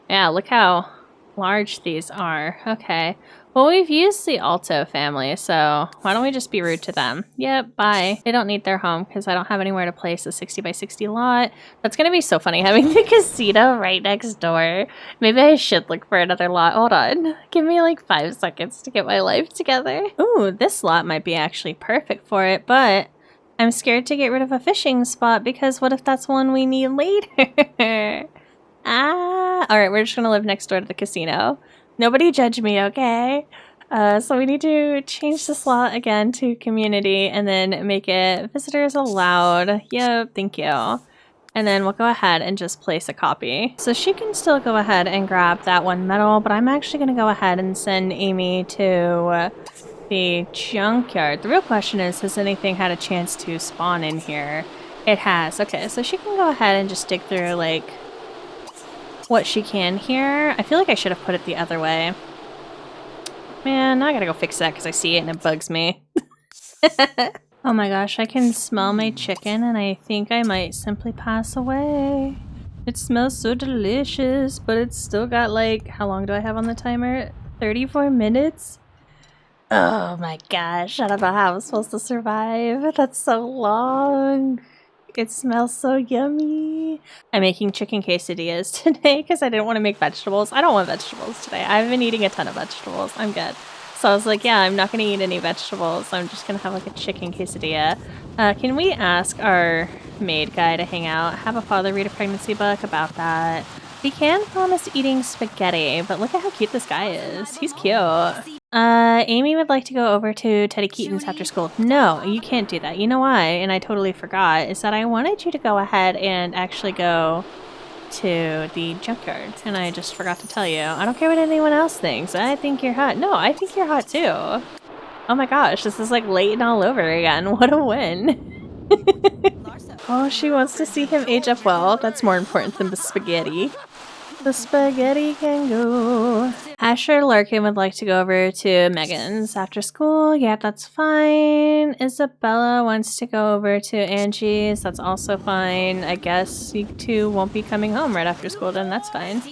yeah, look how large these are. Okay. Well, we've used the Alto family, so why don't we just be rude to them? Yep, bye. They don't need their home because I don't have anywhere to place a 60 by 60 lot. That's gonna be so funny having the casino right next door. Maybe I should look for another lot. Hold on. Give me like 5 seconds to get my life together. Ooh, this lot might be actually perfect for it, but I'm scared to get rid of a fishing spot because what if that's one we need later? Alright, we're just gonna live next door to the casino. Nobody judge me, okay? So we need to change the slot again to community and then make it visitors allowed. Yep, thank you. And then we'll go ahead and just place a copy. So she can still go ahead and grab that one medal, but I'm actually gonna go ahead and send Amy to the junkyard. The real question is, has anything had a chance to spawn in here? It has. Okay, so she can go ahead and just dig through, like, what she can here. I feel like I should have put it the other way. Man, now I gotta go fix that because I see it and it bugs me. Oh my gosh, I can smell my chicken and I think I might simply pass away. It smells so delicious, but it's still got like, how long do I have on the timer? 34 minutes? Oh my gosh, I don't know how I'm supposed to survive. That's so long. It smells so yummy. I'm making chicken quesadillas today because I didn't want to make vegetables. I don't want vegetables today. I've been eating a ton of vegetables. I'm good. So I was like, yeah, I'm not going to eat any vegetables. I'm just going to have like a chicken quesadilla. Can we ask our maid guy to hang out? Have a father read a pregnancy book about that. We can promise eating spaghetti, but look at how cute this guy is. He's cute. Amy would like to go over to Teddy Keaton's after school. No, you can't do that. You know why? And I totally forgot, is that I wanted you to go ahead and actually go to the junkyard. And I just forgot to tell you. I don't care what anyone else thinks. I think you're hot. No, I think you're hot too. Oh my gosh, this is like Leighton all over again. What a win. Oh, she wants to see him age up well. That's more important than the spaghetti. The spaghetti can go. Asher Larkin would like to go over to Megan's after school. Yeah, that's fine. Isabella wants to go over to Angie's. That's also fine. I guess you two won't be coming home right after school then. That's fine.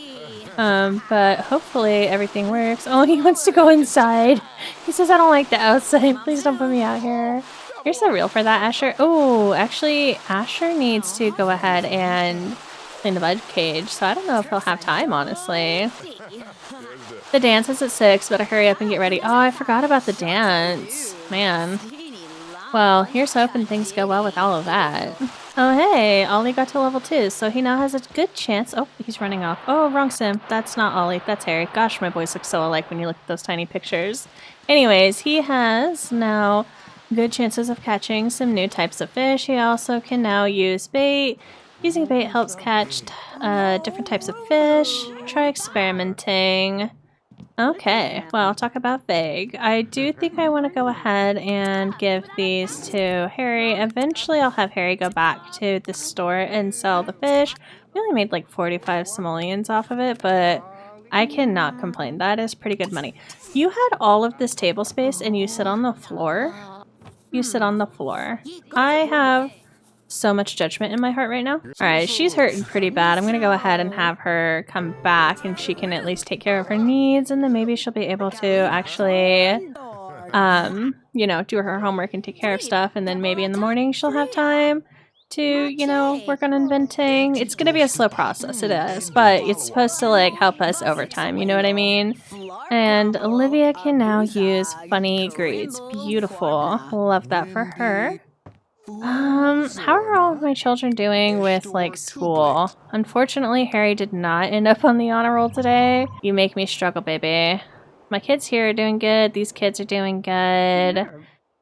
But hopefully everything works. Oh, he wants to go inside. He says, I don't like the outside. Please don't put me out here. You're so real for that, Asher. Oh, actually, Asher needs to go ahead and clean the bug cage, so I don't know if he'll have time, honestly. The dance is at 6, better hurry up and get ready. Oh, I forgot about the dance. Man. Well, here's hoping things go well with all of that. Oh, hey, Ollie got to level 2, so he now has a good chance. Oh, he's running off. Oh, wrong sim. That's not Ollie. That's Harry. Gosh, my boys look so alike when you look at those tiny pictures. Anyways, he has now good chances of catching some new types of fish. He also can now use bait. Using bait helps catch different types of fish. Try experimenting. Okay, well, talk about vague. I do think I want to go ahead and give these to Harry. Eventually, I'll have Harry go back to the store and sell the fish. We only made like 45 simoleons off of it, but I cannot complain. That is pretty good money. You had all of this table space and you sit on the floor? You sit on the floor. I have so much judgment in my heart right now. Alright, she's hurting pretty bad. I'm gonna go ahead and have her come back and she can at least take care of her needs, and then maybe she'll be able to actually you know, do her homework and take care of stuff, and then maybe in the morning she'll have time to, you know, work on inventing. It's gonna be a slow process, it is, but it's supposed to like help us over time, you know what I mean? And Olivia can now use funny greets. Beautiful. Love that for her. How are all of my children doing with, like, school? Unfortunately, Harry did not end up on the honor roll today. You make me struggle, baby. My kids here are doing good. These kids are doing good.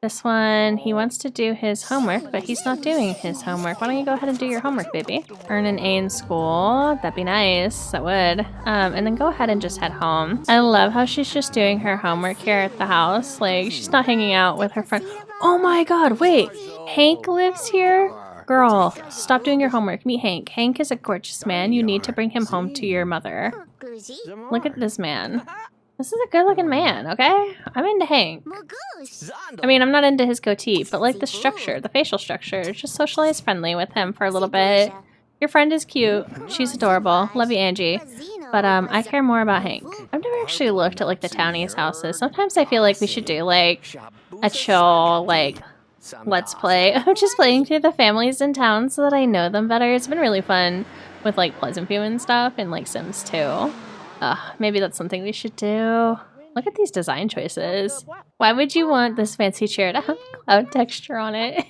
This one, he wants to do his homework, but he's not doing his homework. Why don't you go ahead and do your homework, baby? Earn an A in school. That'd be nice. That would. And then go ahead and just head home. I love how she's just doing her homework here at the house. Like, she's not hanging out with her friend. Oh my god, wait. Hank lives here? Girl, stop doing your homework. Meet Hank. Hank is a gorgeous man. You need to bring him home to your mother. Look at this man. This is a good-looking man, okay? I'm into Hank. I mean, I'm not into his goatee, but like the structure, the facial structure. Just socialize friendly with him for a little bit. Your friend is cute. She's adorable. Love you, Angie. But I care more about Hank. I've never actually looked at like the townies' houses. Sometimes I feel like we should do like a chill, like, let's play. I'm just playing through the families in town so that I know them better. It's been really fun with like Pleasant View and stuff and like Sims 2. Maybe that's something we should do. Look at these design choices. Why would you want this fancy chair to have cloud texture on it?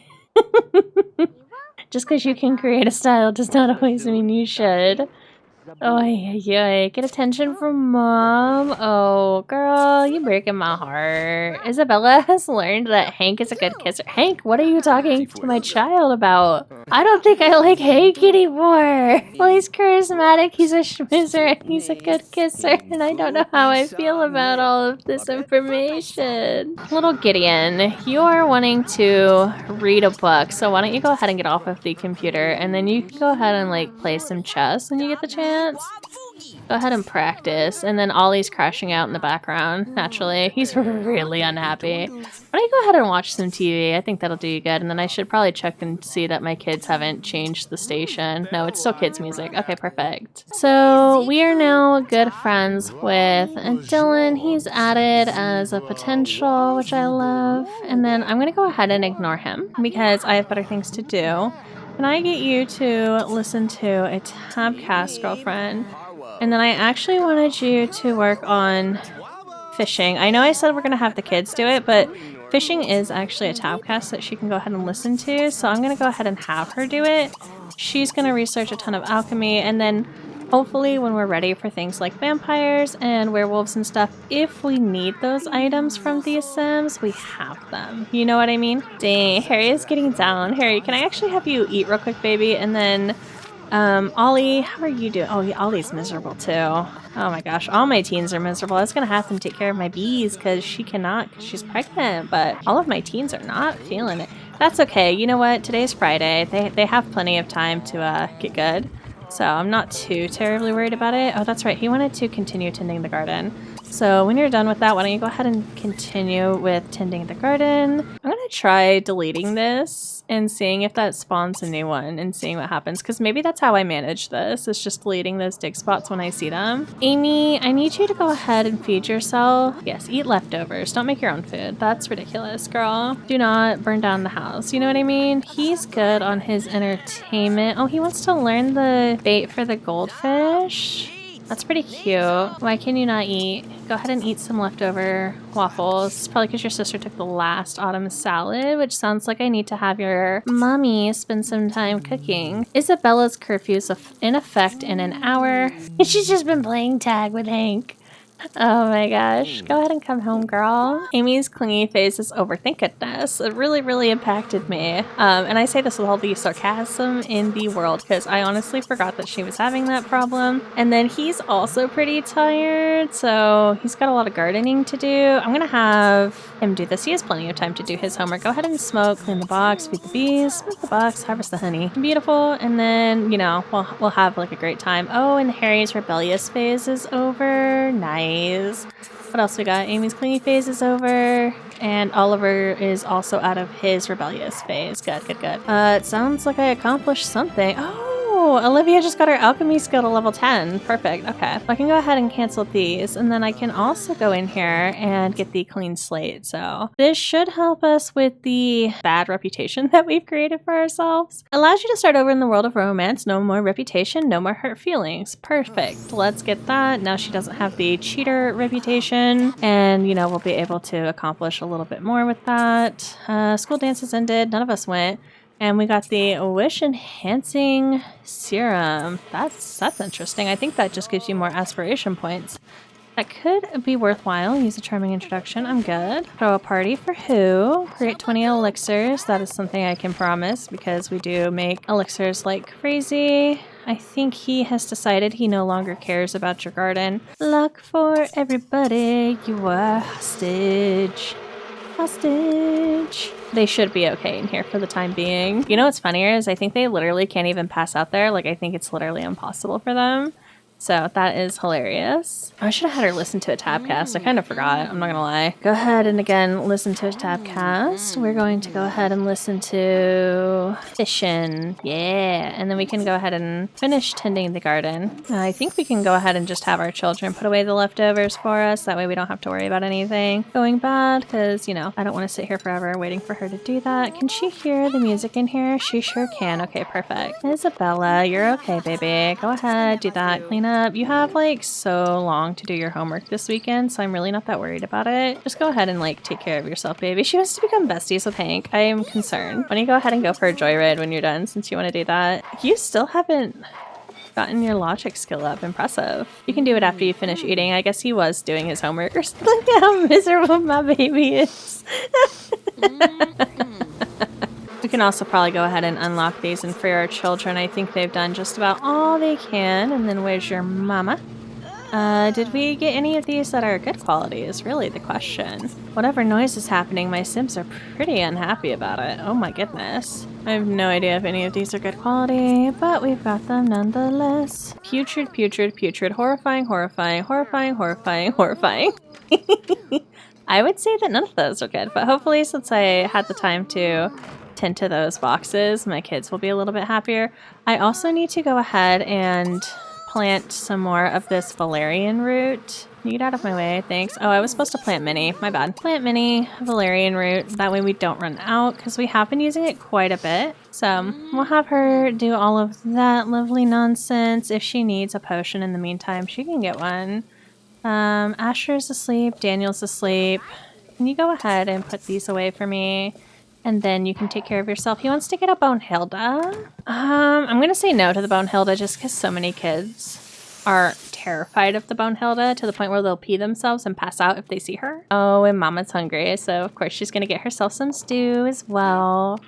Just because you can create a style does not always mean you should. Oh, yeah. Get attention from mom. Oh, girl, you're breaking my heart. Isabella has learned that Hank is a good kisser. Hank, what are you talking to my child about? I don't think I like Hank anymore. Well, he's charismatic, he's a schmizzer, and he's a good kisser, and I don't know how I feel about all of this information. Little Gideon, you're wanting to read a book, so why don't you go ahead and get off of the computer, and then you can go ahead and like play some chess when you get the chance. Go ahead and practice, and then Ollie's crashing out in the background, naturally. He's really unhappy. Why don't you go ahead and watch some TV? I think that'll do you good, and then I should probably check and see that my kids haven't changed the station. No, it's still kids' music. Okay, perfect. So, we are now good friends with Dylan. He's added as a potential, which I love. And then I'm gonna go ahead and ignore him, because I have better things to do. Can I get you to listen to a tabcast, girlfriend? And then I actually wanted you to work on fishing. I know I said we're going to have the kids do it, but fishing is actually a tabcast that she can go ahead and listen to. So I'm going to go ahead and have her do it. She's going to research a ton of alchemy, and then hopefully when we're ready for things like vampires and werewolves and stuff, if we need those items from these Sims, we have them. You know what I mean? Dang, Harry is getting down. Harry, can I actually have you eat real quick, baby? And then, Ollie, how are you doing? Oh, yeah, Ollie's miserable too. Oh my gosh, all my teens are miserable. I was gonna have them take care of my bees because she cannot, because she's pregnant, but all of my teens are not feeling it. That's okay. You know what? Today's Friday. They have plenty of time to get good. So I'm not too terribly worried about it. Oh, that's right. He wanted to continue tending the garden. So when you're done with that, why don't you go ahead and continue with tending the garden. I'm going to try deleting this and seeing if that spawns a new one and seeing what happens. Because maybe that's how I manage this. It's just deleting those dig spots when I see them. Amy, I need you to go ahead and feed yourself. Yes, eat leftovers. Don't make your own food. That's ridiculous, girl. Do not burn down the house. You know what I mean? He's good on his entertainment. Oh, he wants to learn the bait for the goldfish. That's pretty cute. Why can you not eat? Go ahead and eat some leftover waffles. It's probably because your sister took the last autumn salad, which sounds like I need to have your mommy spend some time cooking. Isabella's curfew is in effect in an hour. She's just been playing tag with Hank. Oh my gosh. Go ahead and come home, girl. Amy's clingy phase is over. Thank goodness. It really impacted me. And I say this with all the sarcasm in the world because I honestly forgot that she was having that problem. And then he's also pretty tired, so he's got a lot of gardening to do. I'm going to have him do this. He has plenty of time to do his homework. Go ahead and smoke, clean the box, feed the bees, smoke the box, harvest the honey. Beautiful. And then, you know, we'll have like a great time. Oh, and Harry's rebellious phase is over. Nice. What else we got? Amy's clingy phase is over, and Oliver is also out of his rebellious phase. Good. It sounds like I accomplished something. Oh, Olivia just got her alchemy skill to level 10. Perfect. Okay. I can go ahead and cancel these, and then I can also go in here and get the clean slate. So this should help us with the bad reputation that we've created for ourselves. Allows you to start over in the world of romance. No more reputation, no more hurt feelings. Perfect. Let's get that. Now she doesn't have the cheater reputation, and, you know, we'll be able to accomplish a little bit more with that. School dances ended. None of us went. And we got the wish enhancing serum. That's interesting. I think that just gives you more aspiration points. That could be worthwhile. Use a charming introduction. I'm good. Throw a party for who? Create 20 elixirs. That is something I can promise because we do make elixirs like crazy. I think he has decided he no longer cares about your garden. Luck for everybody. You are hostage. Hostage. They should be okay in here for the time being. You know what's funnier is I think they literally can't even pass out there. Like, I think it's literally impossible for them. So that is hilarious. I should have had her listen to a tabcast. I kind of forgot. I'm not gonna lie. Go ahead and again listen to a tabcast. We're going to go ahead and listen to Fishin'. Yeah. And then we can go ahead and finish tending the garden. I think we can go ahead and just have our children put away the leftovers for us. That way we don't have to worry about anything going bad because, you know, I don't want to sit here forever waiting for her to do that. Can she hear the music in here? She sure can. Okay, perfect. Isabella, you're okay, baby. Go ahead, do that. Clean up. You have like so long to do your homework this weekend, so I'm really not that worried about it. Just go ahead and like take care of yourself, baby. She wants to become besties with Hank. I am concerned. Why don't you go ahead and go for a joyride when you're done since you want to do that? You still haven't gotten your logic skill up. Impressive. You can do it after you finish eating. I guess he was doing his homework or something. Look how miserable my baby is. We can also probably go ahead and unlock these and free our children. I think they've done just about all they can. And then where's your mama? Did we get any of these that are good quality is really the question. Whatever noise is happening, my Sims are pretty unhappy about it. Oh my goodness. I have no idea if any of these are good quality, but we've got them nonetheless. Putrid, putrid, putrid, horrifying, horrifying, horrifying, horrifying, horrifying. I would say that none of those are good, but hopefully since I had the time to tend to those boxes, my kids will be a little bit happier. I also need to go ahead and plant some more of this valerian root. Can you get out of my way? Thanks. Oh, I was supposed to plant mini. My bad. Plant mini valerian root. That way we don't run out because we have been using it quite a bit. So we'll have her do all of that lovely nonsense. If she needs a potion in the meantime, she can get one. Asher's asleep. Daniel's asleep. Can you go ahead and put these away for me? And then you can take care of yourself. He wants to get a Bonehilda. I'm going to say no to the Bonehilda just because so many kids are terrified of the Bonehilda to the point where they'll pee themselves and pass out if they see her. Oh, and Mama's hungry, so of course she's going to get herself some stew as well.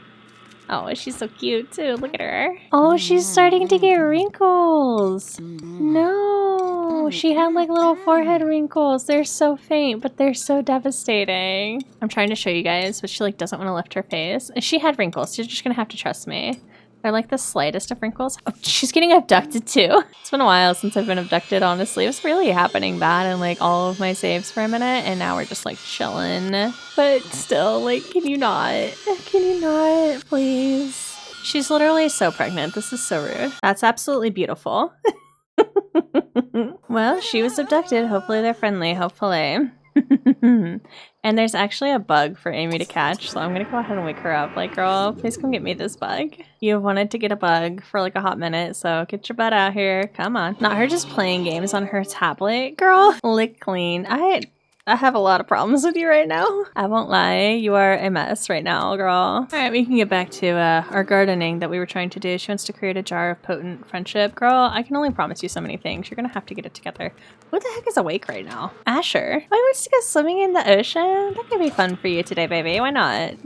Oh, she's so cute too. Look at her. Oh, she's starting to get wrinkles. No, she had like little forehead wrinkles. They're so faint, but they're so devastating. I'm trying to show you guys, but she like doesn't want to lift her face. She had wrinkles. You're just gonna have to trust me. They're like the slightest of wrinkles. Oh, she's getting abducted too. It's been a while since I've been abducted, honestly. It was really happening bad in like all of my saves for a minute, and now we're just like chilling. But still, like, can you not? Can you not, please? She's literally so pregnant. This is so rude. That's absolutely beautiful. Well, she was abducted. Hopefully they're friendly. Hopefully. And there's actually a bug for Amy to catch, so I'm gonna go ahead and wake her up. Like, girl, please come get me this bug. You wanted to get a bug for like a hot minute, so get your butt out here. Come on. Not her just playing games on her tablet. Girl, lick clean. I have a lot of problems with you right now. I won't lie, you are a mess right now, girl. All right, we can get back to our gardening that we were trying to do. She wants to create a jar of potent friendship. Girl, I can only promise you so many things. You're gonna have to get it together. Who the heck is awake right now? Asher. Oh, he wants to go swimming in the ocean? That could be fun for you today, baby. Why not?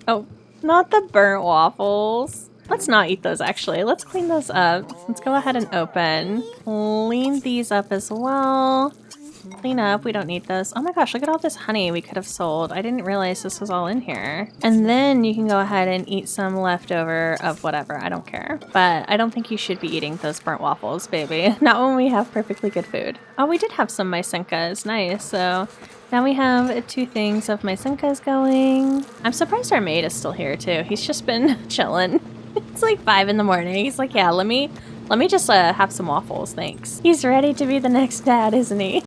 Oh, not the burnt waffles. Let's not eat those, actually. Let's clean those up. Let's go ahead and open. Clean these up as well. Clean up. We don't need this. Oh my gosh, look at all this honey we could have sold. I didn't realize this was all in here. And then you can go ahead and eat some leftover of whatever. I don't care. But I don't think you should be eating those burnt waffles, baby. Not when we have perfectly good food. Oh, we did have some mysenkas. Nice. So now we have 2 things of mysenkas going. I'm surprised our maid is still here too. He's just been chilling. It's like 5 in the morning. He's like, yeah, let me just have some waffles, thanks. He's ready to be the next dad, isn't he?